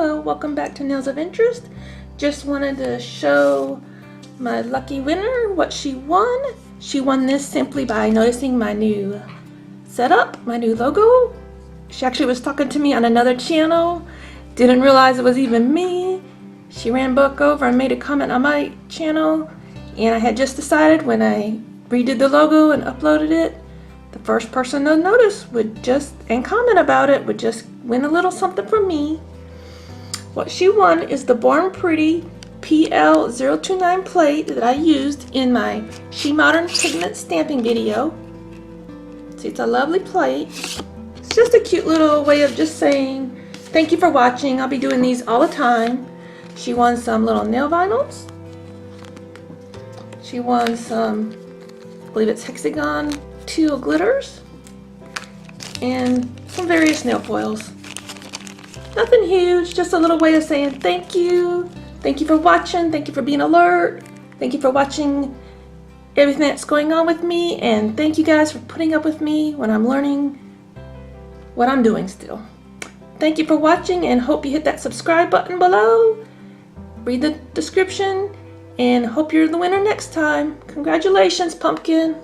Hello, welcome back to Nails of Interest. Just wanted to show my lucky winner what she won. She won this simply by noticing my new setup, my new logo. She actually was talking to me on another channel, didn't realize it was even me. She ran back over and made a comment on my channel, and I had just decided when I redid the logo and uploaded it, the first person to notice and comment about it would just win a little something from me. What she won is the Born Pretty PL029 plate that I used in my She Modern pigment stamping video. See, it's a lovely plate. It's just a cute little way of just saying thank you for watching. I'll be doing these all the time. She won some little nail vinyls. She won some, I believe it's hexagon teal glitters, and some various nail foils. Nothing huge, just a little way of saying thank you. Thank you for watching. Thank you for being alert. Thank you for watching everything that's going on with me, and thank you guys for putting up with me when I'm learning what I'm doing still. Thank you for watching, and hope you hit that subscribe button below. Read the description, and hope you're the winner next time. Congratulations, pumpkin.